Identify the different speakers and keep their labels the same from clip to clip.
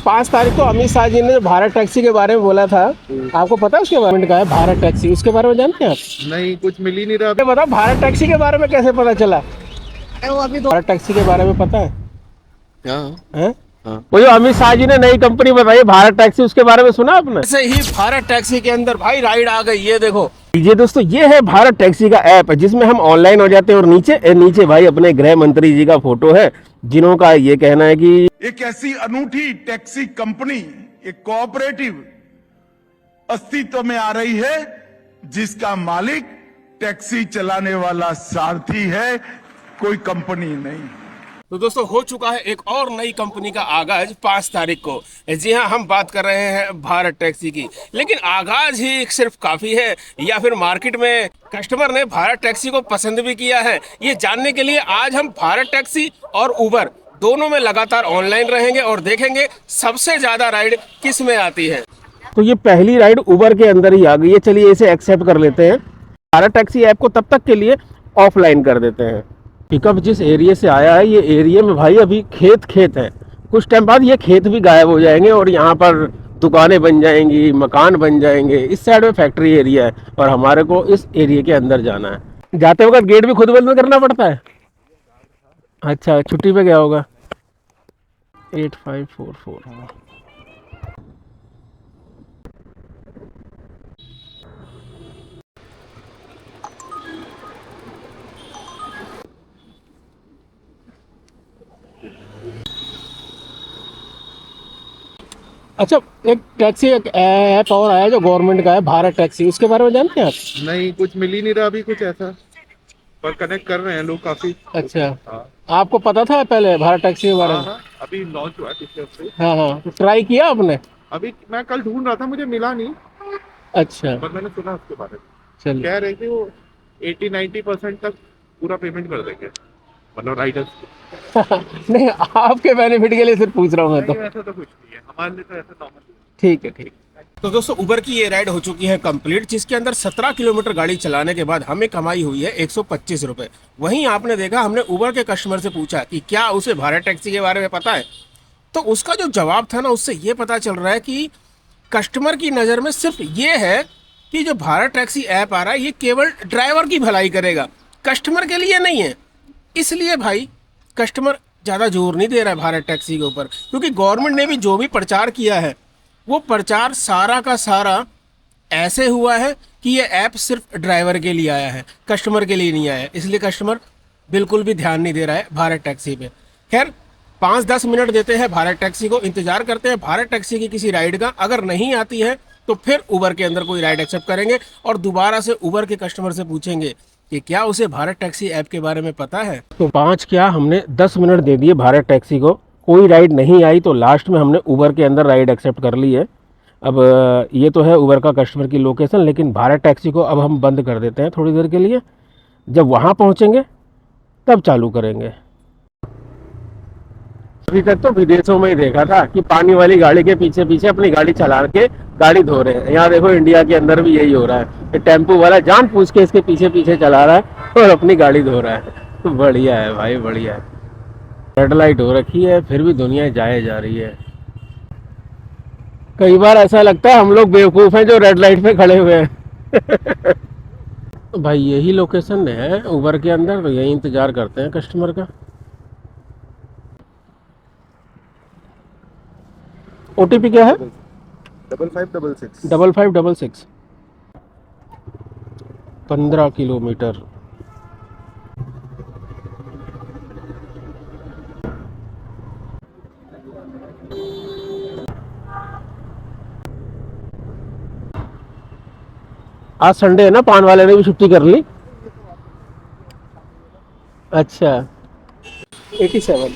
Speaker 1: 5 तारीख को अमित शाह जी ने जो भारत टैक्सी के बारे में बोला था, आपको पता है उसके बारे में? क्या है भारत टैक्सी, उसके बारे में जानते हैं आप?
Speaker 2: नहीं, कुछ मिल ही नहीं रहा।
Speaker 1: ये बताओ भारत टैक्सी के बारे में कैसे पता चला? वो अभी भारत टैक्सी के बारे में पता है? हैं? वो जो अमित शाह जी ने नई कंपनी बताई भारत टैक्सी, उसके बारे में सुना आपने? ऐसे ही भारत टैक्सी के अंदर भाई राइड आ गई, ये देखो। ये दोस्तों ये है भारत टैक्सी का ऐप जिसमें हम ऑनलाइन हो जाते हैं और नीचे नीचे भाई अपने गृह मंत्री जी का फोटो है, जिन्हों का ये कहना है कि
Speaker 3: एक ऐसी अनूठी टैक्सी कंपनी, एक कोऑपरेटिव अस्तित्व में आ रही है जिसका मालिक टैक्सी चलाने वाला सारथी है, कोई कंपनी नहीं।
Speaker 1: तो दोस्तों हो चुका है एक और नई कंपनी का आगाज 5 तारीख को। जी हाँ, हम बात कर रहे हैं भारत टैक्सी की। लेकिन आगाज ही सिर्फ काफी है या फिर मार्केट में कस्टमर ने भारत टैक्सी को पसंद भी किया है, ये जानने के लिए आज हम भारत टैक्सी और उबर दोनों में लगातार ऑनलाइन रहेंगे और देखेंगे सबसे ज्यादा राइड किस में आती है। तो ये पहली राइड उबर के अंदर ही आ गई है, चलिए इसे एक्सेप्ट कर लेते हैं। भारत टैक्सी ऐप को तब तक के लिए ऑफलाइन कर देते हैं। पिकअप जिस एरिया से आया है, ये एरिया में भाई अभी खेत है। कुछ टाइम बाद ये खेत भी गायब हो जाएंगे और यहाँ पर दुकानें बन जाएंगी, मकान बन जाएंगे। इस साइड में फैक्ट्री एरिया है और हमारे को इस एरिया के अंदर जाना है। जाते वक्त गेट भी खुद बंद करना पड़ता है। अच्छा, छुट्टी पे गया होगा। 8544। अच्छा, एक टैक्सी एक ऐप और आया जो गवर्नमेंट का है, भारत टैक्सी, उसके बारे में जानते हैं आप?
Speaker 2: नहीं, कुछ मिल ही नहीं रहा अभी कुछ ऐसा, पर कनेक्ट कर रहे हैं लोग काफी।
Speaker 1: अच्छा,
Speaker 2: हाँ
Speaker 1: आपको पता था पहले भारत टैक्सी के बारे
Speaker 2: हाँ
Speaker 1: में?
Speaker 2: हाँ, अभी लॉन्च हुआ है पिछले हफ्ते।
Speaker 1: हाँ हाँ, तो ट्राई किया आपने?
Speaker 2: अभी मैं कल ढूंढ रहा था, मुझे मिला नहीं,
Speaker 1: अच्छा,
Speaker 2: पर मैंने सुना उसके बारे में।
Speaker 1: चलिए।
Speaker 2: कह रहे थे वो 80-90% तक पूरा पेमेंट कर देंगे, मतलब राइडर्स।
Speaker 1: नहीं, आपके बेनिफिट के लिए सिर्फ पूछ रहा हूँ मैं तो।
Speaker 2: नहीं, ऐसा तो कुछ नहीं है हमारे लिए, तो ऐसा नॉर्मल।
Speaker 1: ठीक है, ठीक। तो दोस्तों उबर की ये राइड हो चुकी है कंप्लीट, जिसके अंदर 17 किलोमीटर गाड़ी चलाने के बाद हमें कमाई हुई है 125 रुपए। वहीं आपने देखा, हमने उबर के कस्टमर से पूछा कि क्या उसे भारत टैक्सी के बारे में पता है, तो उसका जो जवाब था ना, उससे ये पता चल रहा है कि कस्टमर की नज़र में सिर्फ ये है कि जो भारत टैक्सी ऐप आ रहा है ये केवल ड्राइवर की भलाई करेगा, कस्टमर के लिए नहीं है। इसलिए भाई कस्टमर ज़्यादा जोर नहीं दे रहा है भारत टैक्सी के ऊपर, क्योंकि गवर्नमेंट ने भी जो भी प्रचार किया है वो प्रचार सारा का सारा ऐसे हुआ है कि ये ऐप सिर्फ ड्राइवर के लिए आया है, कस्टमर के लिए नहीं आया है। इसलिए कस्टमर बिल्कुल भी ध्यान नहीं दे रहा है भारत टैक्सी पे। खैर, 5-10 मिनट देते हैं भारत टैक्सी को, इंतजार करते हैं भारत टैक्सी की किसी राइड का। अगर नहीं आती है तो फिर उबर के अंदर कोई राइड एक्सेप्ट करेंगे और दोबारा से उबर के कस्टमर से पूछेंगे कि क्या उसे भारत टैक्सी ऐप के बारे में पता है। तो 5 क्या, हमने 10 मिनट दे दिए भारत टैक्सी को, कोई राइड नहीं आई, तो लास्ट में हमने उबर के अंदर राइड एक्सेप्ट कर ली है। अब ये तो है उबर का कस्टमर की लोकेशन, लेकिन भारत टैक्सी को अब हम बंद कर देते हैं थोड़ी देर के लिए। जब वहाँ पहुँचेंगे तब चालू करेंगे। अभी तक तो विदेशों में ही देखा था कि पानी वाली गाड़ी के पीछे पीछे अपनी गाड़ी चला के गाड़ी धो रहे हैं। यहाँ देखो इंडिया के अंदर भी यही हो रहा है, टेम्पो वाला जान पूछ के इसके पीछे पीछे चला रहा है और अपनी गाड़ी धो रहा है। तो बढ़िया है भाई, बढ़िया है। रेड लाइट हो रखी है फिर भी दुनिया जाए जा रही है। कई बार ऐसा लगता है हम लोग बेवकूफ़ हैं जो रेड लाइट पे खड़े हुए हैं। तो भाई यही लोकेशन है उबर के अंदर, तो यही इंतजार करते हैं कस्टमर का। ओटीपी क्या है?
Speaker 2: 5566।
Speaker 1: 5566। 15 किलोमीटर। आज संडे है ना, पान वाले ने भी छुट्टी कर ली। अच्छा, 87।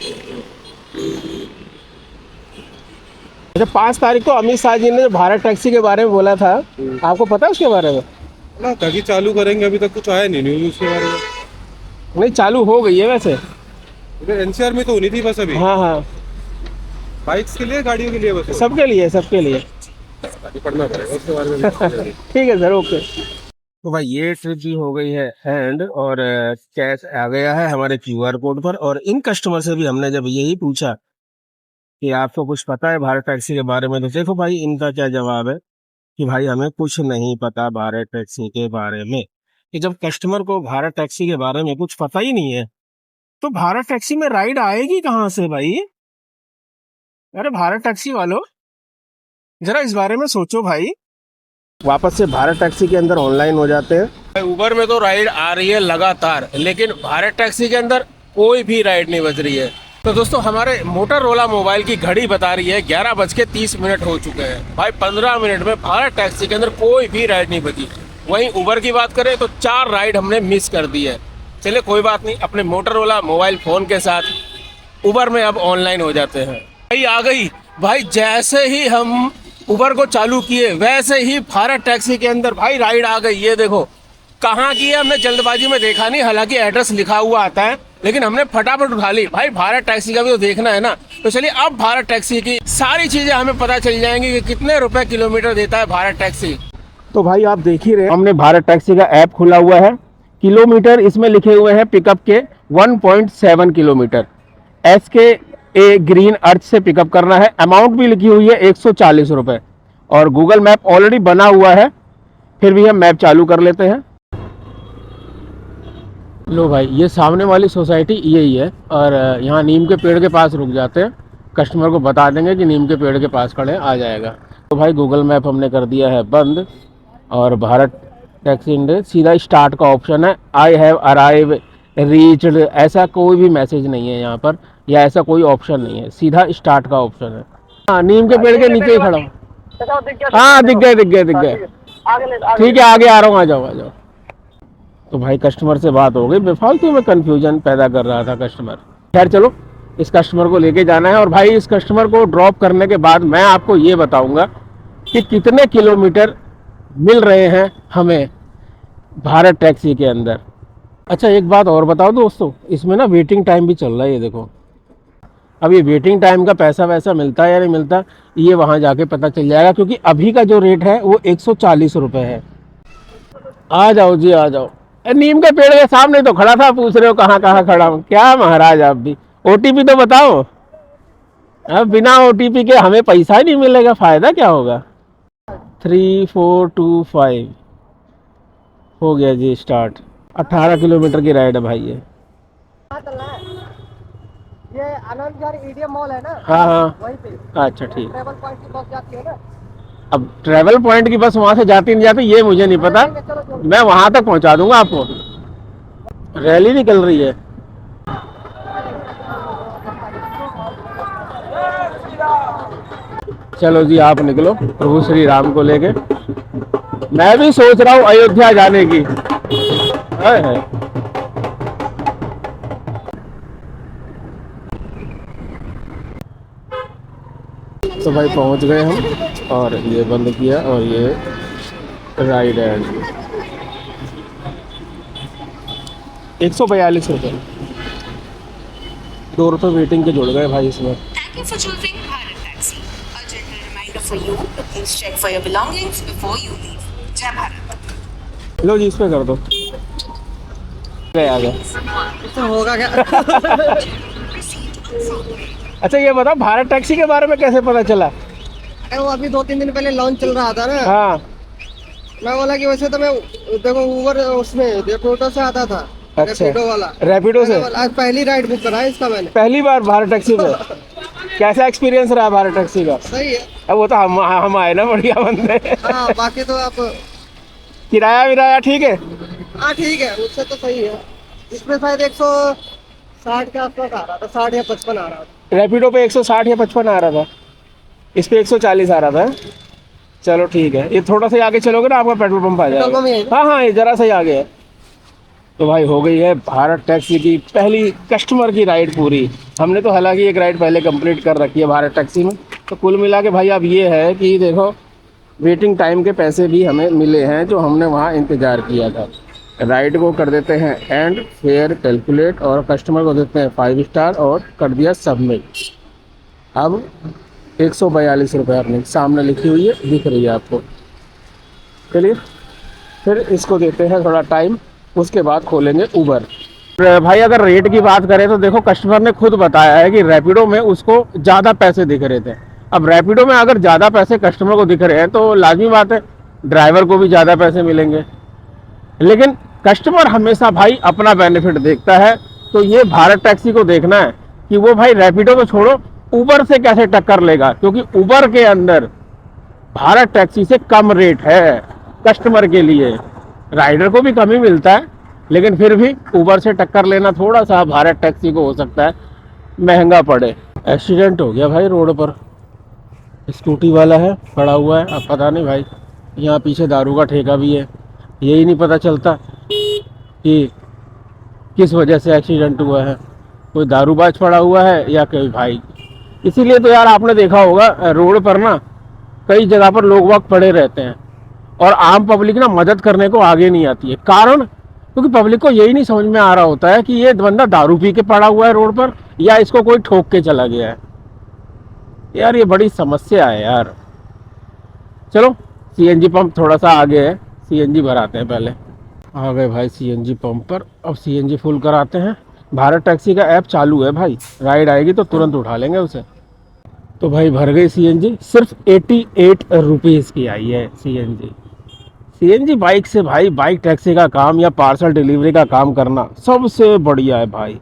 Speaker 1: अच्छा, 5 तारीख को अमित शाह जी ने जो भारत टैक्सी के बारे में बोला था, आपको पता है उसके बारे में?
Speaker 2: ना, ताकि चालू करेंगे, अभी तक कुछ आया नहीं न्यूज़ उसके बारे में।
Speaker 1: नहीं, चालू हो गई है वैसे।
Speaker 2: एनसीआर में तो होनी थी बस अभी।
Speaker 1: हाँ हाँ,
Speaker 2: बाइक्स के लिए, गाड़ियों के लिए बस।
Speaker 1: सबके लिए, सबके लिए।
Speaker 2: पढ़ना पड़ेगा उसके बारे में।
Speaker 1: ठीक है सर, ओके। तो भाई ये ट्रिप भी हो गई है एंड, और कैश आ गया है हमारे क्यूआर कोड पर। और इन कस्टमर से भी हमने जब यही पूछा कि आपको कुछ पता है भारत टैक्सी के बारे में। तो देखो भाई इनका क्या जवाब है कि भाई हमें कुछ नहीं पता भारत टैक्सी के बारे में। कि जब कस्टमर को भारत टैक्सी के बारे में कुछ पता ही नहीं है तो भारत टैक्सी में राइड आएगी कहाँ से भाई? अरे भारत टैक्सी वालों, जरा इस बारे में सोचो भाई। वापस से भारत टैक्सी के अंदर ऑनलाइन हो जाते हैं। उबर में तो राइड आ रही है लगातार, लेकिन भारत टैक्सी के अंदर कोई भी राइड नहीं बज रही है। तो दोस्तों हमारे मोटरोला मोबाइल की घड़ी बता रही है 11:30 हो चुके हैं। भाई 15 मिनट में भारत टैक्सी के अंदर कोई भी राइड नहीं बजी। वहीं उबर की बात करें तो 4 राइड हमने मिस कर दी है। चलिए कोई बात नहीं, अपने मोटरोला मोबाइल फ़ोन के साथ उबर में अब ऑनलाइन हो जाते हैं। भाई आ गई भाई, जैसे ही हम उबर को चालू किए वैसे ही भारत टैक्सी के अंदर भाई राइड आ गई। ये देखो कहाँ की है, हमने जल्दबाजी में देखा नहीं, हालांकि एड्रेस लिखा हुआ आता है, लेकिन हमने फटाफट उठा ली। भाई भारत टैक्सी का भी तो देखना है ना। तो चलिए अब भारत टैक्सी की सारी चीज़ें हमें पता चल जाएंगी कि कितने रुपए किलोमीटर देता है भारत टैक्सी। तो भाई आप देख ही रहे, हमने भारत टैक्सी का ऐप खुला हुआ है। किलोमीटर इसमें लिखे हुए हैं पिकअप के 1.7 किलोमीटर। SKA ग्रीन अर्थ से पिकअप करना है। अमाउंट भी लिखी हुई है 140 रुपये और गूगल मैप ऑलरेडी बना हुआ है। फिर भी हम मैप चालू कर लेते हैं। लो भाई, ये सामने वाली सोसाइटी यही है और यहाँ नीम के पेड़ के पास रुक जाते हैं। कस्टमर को बता देंगे कि नीम के पेड़ के पास खड़े आ जाएगा। तो भाई गूगल मैप हमने कर दिया है बंद और भारत टैक्सी इंडिया सीधा स्टार्ट का ऑप्शन है। आई हैव अराइव रीच्ड, ऐसा कोई भी मैसेज नहीं है यहाँ पर या ऐसा कोई ऑप्शन नहीं है, सीधा स्टार्ट का ऑप्शन है। हाँ, नीम के पेड़ के नीचे ही खड़ा हूँ। हाँ दिख गए। ठीक है, आगे आ रहा हूँ, आ जाओ। तो भाई कस्टमर से बात हो गई, बेफालतू में कंफ्यूजन पैदा कर रहा था कस्टमर। खैर चलो, इस कस्टमर को लेके जाना है और भाई इस कस्टमर को ड्रॉप करने के बाद मैं आपको ये बताऊंगा कि कितने किलोमीटर मिल रहे हैं हमें भारत टैक्सी के अंदर। अच्छा एक बात और बताओ दोस्तों, इसमें ना वेटिंग टाइम भी चल रहा है। ये देखो, अब ये वेटिंग टाइम का पैसा वैसा मिलता है या नहीं मिलता, ये वहाँ जाके पता चल जाएगा, क्योंकि अभी का जो रेट है वो 140 रुपये है। आ जाओ जी, आ जाओ। नीम के पेड़ के सामने तो खड़ा था, पूछ रहे हो कहाँ खड़ा हूँ? क्या महाराज आप भी, OTP तो बताओ। अब बिना OTP के हमें पैसा ही नहीं मिलेगा, फ़ायदा क्या होगा? 3425 हो गया जी स्टार्ट। 18 किलोमीटर की राइड है भाई ये।
Speaker 4: ये आनंद विहार EDM मॉल है ना?
Speaker 1: हाँ
Speaker 4: वहीं पे।
Speaker 1: अच्छा ठीक।
Speaker 4: ट्रैवल पॉइंट की बस जाती है ना?
Speaker 1: अब ट्रैवल पॉइंट की बस वहाँ से जाती नहीं जाती ये मुझे नहीं पता, मैं वहाँ तक पहुँचा दूंगा आपको। रैली निकल रही है। चलो जी आप निकलो प्रभु श्री राम को लेके। मैं भी सोच रहा हूँ अयोध्या जाने की। है। तो भाई पहुंच गए हम और ये बंद किया और ये राइड एंड 142 रुपये। 2 रुपये वेटिंग के जुड़ गए भाई इसमें।
Speaker 5: Thank you for choosing Bharat Taxi. A gentle reminder for you to please check for your belongings before you leave. Jai Bharat.
Speaker 1: लो जी इस पे कर दो। आ गया।
Speaker 4: इससे होगा क्या?
Speaker 1: अच्छा ये बताओ भारत टैक्सी के बारे में कैसे पता चला?
Speaker 4: अरे वो अभी 2-3 दिन पहले लॉन्च चल रहा था ना।
Speaker 1: हाँ
Speaker 4: मैं बोला कि वैसे तो मैं देखो उबर उसमें रेपिडो से आता था।
Speaker 1: अच्छा,
Speaker 4: रेपिडो वाला।
Speaker 1: रैपिडो से
Speaker 4: आज पहली राइड बुक करा है इसका मैंने।
Speaker 1: पहली बार भारत टैक्सी पे। कैसा एक्सपीरियंस रहा भारत टैक्सी का?
Speaker 4: सही है।
Speaker 1: अब वो तो हम आए ना बढ़िया बंदे।
Speaker 4: हाँ बाकी तो आप
Speaker 1: किराया विराया ठीक है?
Speaker 4: हाँ ठीक है, उससे तो सही है। इसमें शायद 160 के आसपास आ रहा था, 60 या 55 आ रहा था।
Speaker 1: रैपिडो पे 160 या 55 आ रहा था, इस पे 140 आ रहा था। चलो ठीक है, ये थोड़ा सा आगे चलोगे ना आपका पेट्रोल पंप आ
Speaker 4: पेट्रोल पंप यही है
Speaker 1: जाएगा। हाँ ये जरा सा ही आगे है। तो भाई हो गई है भारत टैक्सी की पहली कस्टमर की राइड पूरी। हमने तो हालांकि एक राइड पहले कंप्लीट कर रखी है भारत टैक्सी में। तो कुल मिला के भाई अब ये है कि देखो वेटिंग टाइम के पैसे भी हमें मिले हैं जो हमने वहाँ इंतज़ार किया था। राइड को कर देते हैं एंड फेयर कैलकुलेट और कस्टमर को देते हैं 5 स्टार और कर दिया सबमिट। अब 142 रुपये अपने सामने लिखी हुई है, दिख रही है आपको। चलिए फिर इसको देते हैं थोड़ा टाइम, उसके बाद खोलेंगे उबर। भाई अगर रेट की बात करें तो देखो कस्टमर ने खुद बताया है कि रैपिडो में उसको ज़्यादा पैसे दिख रहे थे। अब रैपिडो में अगर ज़्यादा पैसे कस्टमर को दिख रहे हैं तो लाजमी बात है ड्राइवर को भी ज़्यादा पैसे मिलेंगे, लेकिन कस्टमर हमेशा भाई अपना बेनिफिट देखता है। तो ये भारत टैक्सी को देखना है कि वो भाई रैपिडो को छोड़ो उबर से कैसे टक्कर लेगा, क्योंकि उबर के अंदर भारत टैक्सी से कम रेट है कस्टमर के लिए। राइडर को भी कम ही मिलता है, लेकिन फिर भी उबर से टक्कर लेना थोड़ा सा भारत टैक्सी को हो सकता है महंगा पड़े। एक्सीडेंट हो गया भाई रोड पर, स्कूटी वाला है पड़ा हुआ है। अब पता नहीं भाई, यहाँ पीछे दारू का ठेका भी है, यही नहीं पता चलता कि किस वजह से एक्सीडेंट हुआ है, कोई दारूबाज पड़ा हुआ है या कोई भाई। इसीलिए तो यार आपने देखा होगा रोड पर ना कई जगह पर लोग वक्त पड़े रहते हैं और आम पब्लिक ना मदद करने को आगे नहीं आती है। कारण क्योंकि पब्लिक को यही नहीं समझ में आ रहा होता है कि ये बंदा दारू पी के पड़ा हुआ है रोड पर या इसको कोई ठोक के चला गया है। यार ये बड़ी समस्या है यार। चलो सीएनजी पंप थोड़ा सा आगे है, सीएनजी भराते हैं पहले। आ गए भाई सीएनजी पंप पर, अब सीएनजी फुल कराते हैं। भारत टैक्सी का ऐप चालू है भाई, राइड आएगी तो तुरंत उठा लेंगे उसे। तो भाई भर गई सीएनजी, सिर्फ 88 रुपीज़ की आई है सीएनजी। सीएनजी बाइक से भाई बाइक टैक्सी का काम या पार्सल डिलीवरी का काम करना सबसे बढ़िया है भाई।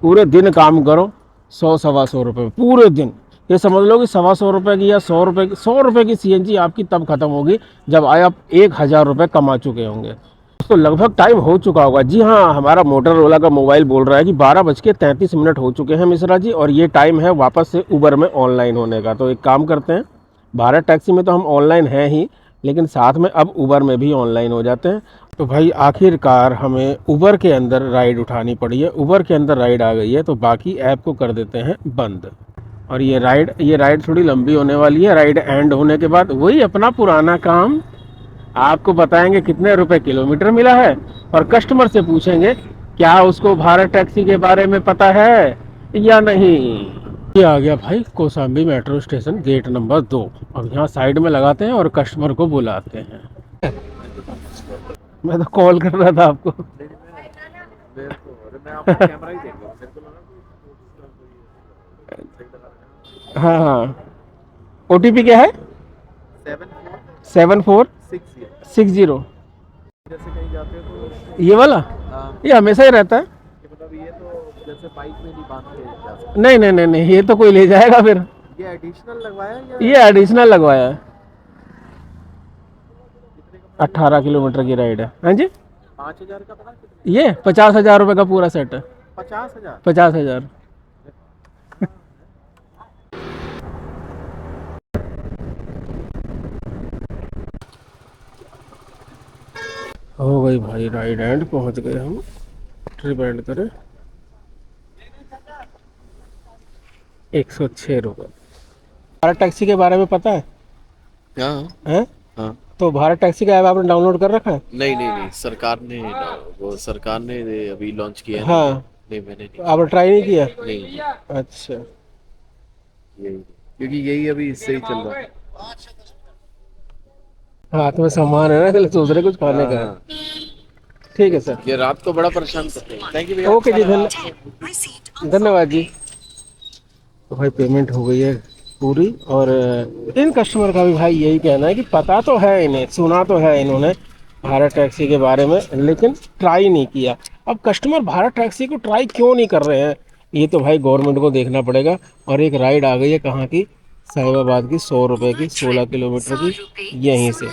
Speaker 1: पूरे दिन काम करो 100-125 रुपये पूरे दिन। ये समझ लो कि 125 रुपये की या 100 रुपये की सीएनजी आपकी तब खत्म होगी जब आप 1000 रुपये कमा चुके होंगे। तो लगभग टाइम हो चुका होगा। जी हाँ, हमारा मोटरोला का मोबाइल बोल रहा है कि 12:33 हो चुके हैं मिश्रा जी, और ये टाइम है वापस से उबर में ऑनलाइन होने का। तो एक काम करते हैं, भारत टैक्सी में तो हम ऑनलाइन हैं ही, लेकिन साथ में अब उबर में भी ऑनलाइन हो जाते हैं। तो भाई आखिरकार हमें उबर के अंदर राइड उठानी पड़ी है, उबर के अंदर राइड आ गई है, तो बाकी ऐप को कर देते हैं बंद। और ये राइड थोड़ी लंबी होने वाली है। राइड एंड होने के बाद वही अपना पुराना काम, आपको बताएंगे कितने रुपए किलोमीटर मिला है और कस्टमर से पूछेंगे क्या उसको भारत टैक्सी के बारे में पता है या नहीं। ये आ गया भाई Kaushambi metro station, gate number 2। अब यहाँ साइड में लगाते हैं और कस्टमर को बुलाते हैं। मैं तो कॉल कर रहा था आपको। हाँ हाँ, OTP क्या है? 7460।
Speaker 2: जैसे कहीं जाते हो तो
Speaker 1: ये वाला? ये हमेशा ही रहता है।
Speaker 2: मतलब ये तो जैसे बाइक में नहीं बांध के जा सकते।
Speaker 1: नहीं नहीं नहीं नहीं, ये तो कोई ले जाएगा फिर।
Speaker 2: ये एडिशनल लगवाया या
Speaker 1: ये एडिशनल लगवाया है। 18 किलोमीटर की राइड है। हाँ जी,
Speaker 2: 5000 का पता कितना?
Speaker 1: ये 50,000 रुपये का पूरा सेट है।
Speaker 2: 50,000?
Speaker 1: 50,000। हो गई भाई राइड एंड, पहुंच गए हम। ट्रिप एंड करें 106 रुपये। भारत टैक्सी के बारे में पता है?
Speaker 6: हाँ
Speaker 1: हैं?
Speaker 6: हाँ।
Speaker 1: तो भारत टैक्सी का ऐप आपने डाउनलोड कर रखा है?
Speaker 6: नहीं, सरकार ने अभी लॉन्च किया है।
Speaker 1: हाँ।
Speaker 6: नहीं मैंने नहीं।
Speaker 1: आपने ट्राई नहीं किया?
Speaker 6: नहीं,
Speaker 1: अच्छा,
Speaker 6: यही क्योंकि यही अभी इससे ही चल रहा है।
Speaker 1: हाथ में सामान है ना, इसलिए सोच रहे कुछ खाने का है।
Speaker 6: हाँ,
Speaker 1: ठीक है सर,
Speaker 6: ये रात को बड़ा परेशान करते हैं। थैंक यू भैया।
Speaker 1: ओके जी,
Speaker 5: Receipt.
Speaker 1: धन्यवाद जी। तो भाई पेमेंट हो गई है पूरी। और इन कस्टमर का भी भाई यही कहना है कि पता तो है इन्हें, सुना तो है इन्होंने भारत टैक्सी के बारे में, लेकिन ट्राई नहीं किया। अब कस्टमर भारत टैक्सी को ट्राई क्यों नहीं कर रहे हैं, ये तो भाई गवर्नमेंट को देखना पड़ेगा। और एक राइड आ गई है कहाँ की, साहिबाबाद की, 100 रुपये की, 16 किलोमीटर की, यहीं से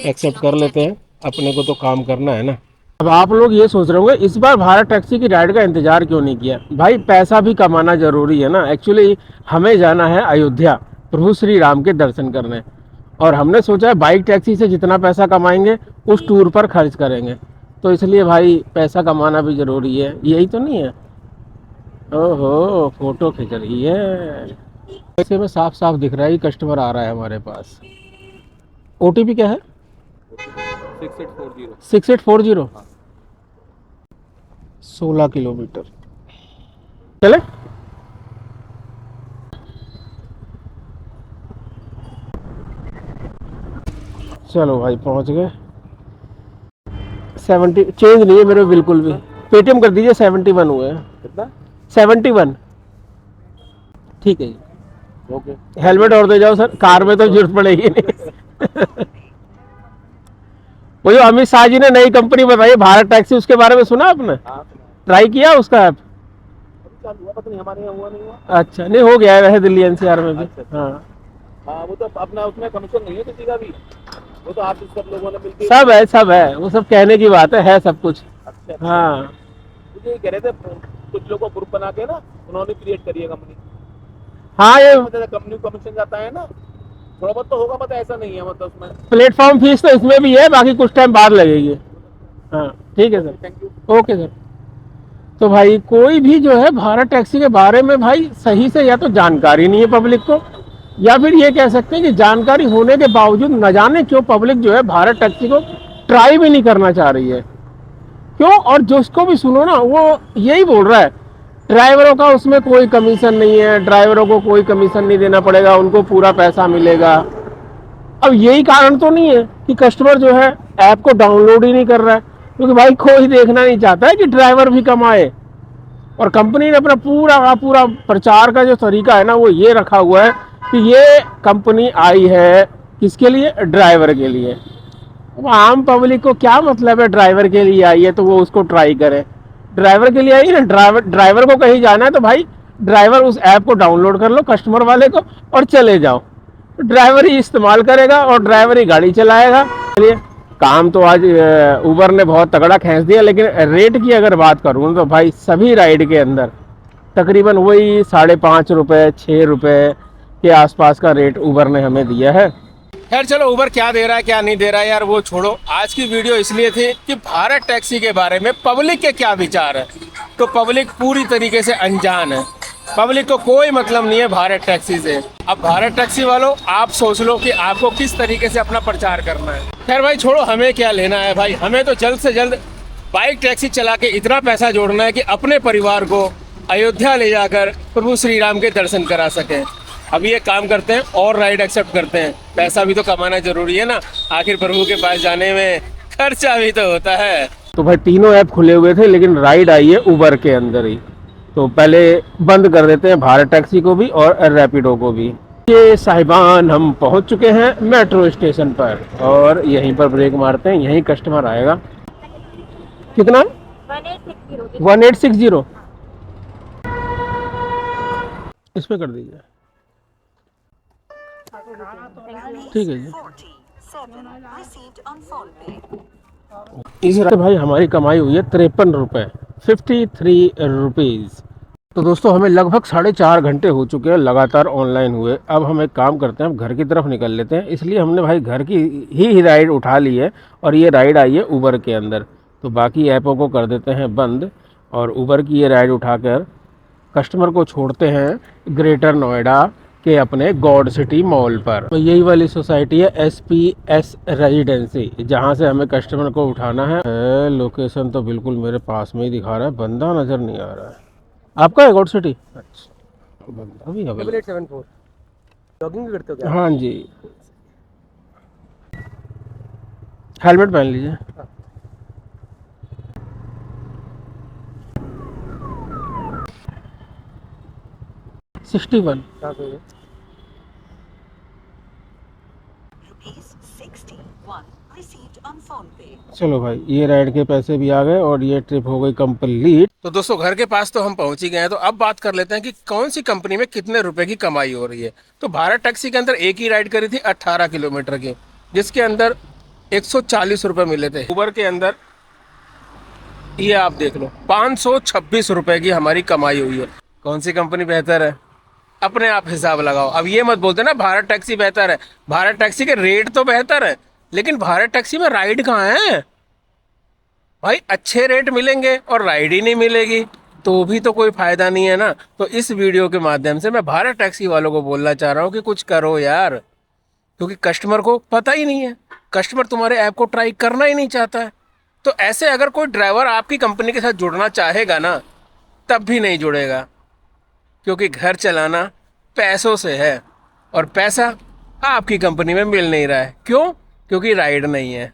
Speaker 1: एक्सेप्ट कर लेते हैं, अपने को तो काम करना है ना। अब आप लोग ये सोच रहे होंगे इस बार भारत टैक्सी की राइड का इंतजार क्यों नहीं किया। भाई पैसा भी कमाना जरूरी है ना। एक्चुअली हमें जाना है अयोध्या प्रभु श्री राम के दर्शन करने, और हमने सोचा है बाइक टैक्सी से जितना पैसा कमाएंगे उस टूर पर खर्च करेंगे, तो इसलिए भाई पैसा कमाना भी जरूरी है। यही तो नहीं है? ओहो, फोटो खींच रही है। ऐसे में साफ साफ दिख रहा है कि कस्टमर आ रहा है हमारे पास। OTP क्या है?
Speaker 2: 6840।
Speaker 1: 6840। 16 किलोमीटर चले। चलो भाई पहुंच गए। 70 चेंज नहीं है मेरे बिल्कुल भी। पेटीएम कर दीजिए, 71 हुए हैं।
Speaker 2: कितना?
Speaker 1: 71। ठीक है जी।
Speaker 2: ओके।
Speaker 1: हेलमेट और दे जाओ सर, कार में तो जरूरत पड़ेगी नहीं। वो जो अमित शाह जी ने नई कंपनी बताई भारत टैक्सी, उसके बारे में सुना आपने?
Speaker 2: हाँ,
Speaker 1: ट्राई किया उसका ऐप?
Speaker 2: चालू हुआ, पता नहीं हमारे यहाँ हुआ नहीं हुआ।
Speaker 1: अच्छा, नहीं हो गया है वैसे दिल्ली एनसीआर में भी।
Speaker 2: अच्छा।
Speaker 1: हाँ,
Speaker 2: हाँ, वो तो अपना उसमें कमीशन नहीं है किसी का भी, वो तो आप सब लोगों ने मिलकर।
Speaker 1: सब है, सब है, वो सब कहने की बात है सब कुछ।
Speaker 2: अच्छा।
Speaker 1: हाँ
Speaker 2: मुझे ये कह रहे थे कुछ लोगों को ग्रुप बना के ना उन्होंने क्रिएट करी है कंपनी।
Speaker 1: हाँ, ये
Speaker 2: मतलब कंपनी को कमीशन जाता है ना, थोड़ा बहुत तो होगा, मतलब ऐसा नहीं है, मतलब उसमें।
Speaker 1: प्लेटफॉर्म फीस तो इसमें भी है, बाकी कुछ टाइम बाद लगेगी। हाँ ठीक है sir,
Speaker 2: thank you.
Speaker 1: Okay sir. तो भाई कोई भी जो है भारत टैक्सी के बारे में भाई सही से या तो जानकारी नहीं है पब्लिक को, या फिर ये कह सकते हैं कि जानकारी होने के बावजूद न जाने क्यों पब्लिक जो है भारत टैक्सी को ट्राई भी नहीं करना चाह रही है। क्यों? और जिसको भी सुनो ना वो यही बोल रहा है, ड्राइवरों का उसमें कोई कमीशन नहीं है, ड्राइवरों को कोई कमीशन नहीं देना पड़ेगा, उनको पूरा पैसा मिलेगा। अब यही कारण तो नहीं है कि कस्टमर जो है ऐप को डाउनलोड ही नहीं कर रहा है, क्योंकि भाई कोई देखना नहीं चाहता है कि ड्राइवर भी कमाए। और कंपनी ने अपना पूरा का पूरा प्रचार का जो तरीका है ना वो ये रखा हुआ है कि ये कंपनी आई है किसके लिए? ड्राइवर के लिए। अब आम पब्लिक को क्या मतलब है ड्राइवर के लिए आई है तो वो उसको ट्राई करे? ड्राइवर के लिए आई है ना, ड्राइवर को कहीं जाना है तो भाई ड्राइवर उस ऐप को डाउनलोड कर लो कस्टमर वाले को और चले जाओ। ड्राइवर ही इस्तेमाल करेगा और ड्राइवर ही गाड़ी चलाएगा। चलिए, काम तो आज उबर ने बहुत तगड़ा खींच दिया, लेकिन रेट की अगर बात करूँ तो भाई सभी राइड के अंदर तकरीबन वही 5.5 रुपये 6 रुपये के आसपास का रेट उबर ने हमें दिया है। खैर चलो, उबर क्या दे रहा है क्या नहीं दे रहा है यार वो छोड़ो, आज की वीडियो इसलिए थी कि भारत टैक्सी के बारे में पब्लिक के क्या विचार है। तो पब्लिक पूरी तरीके से अनजान है, पब्लिक को कोई मतलब नहीं है भारत टैक्सी से। अब भारत टैक्सी वालों आप सोच लो कि आपको किस तरीके से अपना प्रचार करना है। खैर भाई छोड़ो, हमें क्या लेना है भाई, हमें तो जल्द से जल्द बाइक टैक्सी चला के इतना पैसा जोड़ना है कि अपने परिवार को अयोध्या ले जाकर प्रभु श्री राम के दर्शन करा सकें। अब ये काम करते हैं और राइड एक्सेप्ट करते हैं, पैसा भी तो कमाना जरूरी है ना, आखिर प्रभु के पास जाने में खर्चा भी तो होता है। तो भाई तीनों ऐप खुले हुए थे लेकिन राइड आई है उबर के अंदर ही, तो पहले बंद कर देते हैं भारत टैक्सी को भी और रैपिडो को भी। ये साहिबान हम पहुंच चुके हैं मेट्रो स्टेशन पर और यहीं पर ब्रेक मारते हैं, यहीं कस्टमर आएगा। कितना? 1860। इस पे कर दीजिए, ठीक है जी। इस भाई हमारी कमाई हुई है 53 रुपये, 53 रुपीज़। तो दोस्तों हमें लगभग 4.5 घंटे हो चुके हैं लगातार ऑनलाइन हुए। अब हम एक काम करते हैं, हम घर की तरफ निकल लेते हैं, इसलिए हमने भाई घर की ही राइड उठा ली है और ये राइड आई है उबर के अंदर। तो बाकी ऐपों को कर देते हैं बंद और उबर की ये राइड उठाकर कस्टमर को छोड़ते हैं ग्रेटर नोएडा के अपने गॉड सिटी मॉल पर। तो यही वाली सोसाइटी है SPS रेजिडेंसी, जहाँ से हमें कस्टमर को उठाना है। लोकेशन तो बिल्कुल मेरे पास में ही दिखा रहा है, बंदा नज़र नहीं आ रहा है। आपका है गॉड सिटी? अच्छा, बंदा भी है।
Speaker 4: 874 जॉगिंग भी करते हो क्या?
Speaker 1: हाँ जी, हेलमेट पहन लीजिए।
Speaker 4: कहाँ पे है?
Speaker 1: चलो भाई, ये राइड के पैसे भी आ गए और ये ट्रिप हो गई कंप्लीट। तो दोस्तों घर के पास तो हम पहुंच ही गए हैं, तो अब बात कर लेते हैं कि कौन सी कंपनी में कितने रुपए की कमाई हो रही है। तो भारत टैक्सी के अंदर एक ही राइड करी थी 18 किलोमीटर की, जिसके अंदर 140 रुपये मिले थे। उबर के अंदर ये आप देख लो 526 रुपये की हमारी कमाई हुई है। कौन सी कंपनी बेहतर है? अपने आप हिसाब लगाओ। अब ये मत बोलते ना भारत टैक्सी बेहतर है, भारत टैक्सी के रेट तो बेहतर है लेकिन भारत टैक्सी में राइड कहाँ है भाई? अच्छे रेट मिलेंगे और राइड ही नहीं मिलेगी तो भी तो कोई फायदा नहीं है ना। तो इस वीडियो के माध्यम से मैं भारत टैक्सी वालों को बोलना चाह रहा हूँ कि कुछ करो यार, क्योंकि कस्टमर को पता ही नहीं है, कस्टमर तुम्हारे ऐप को ट्राई करना ही नहीं चाहता है। तो ऐसे अगर कोई ड्राइवर आपकी कंपनी के साथ जुड़ना चाहेगा ना तब भी नहीं जुड़ेगा, क्योंकि घर चलाना पैसों से है और पैसा आपकी कंपनी में मिल नहीं रहा है। क्यों? क्योंकि राइड नहीं है।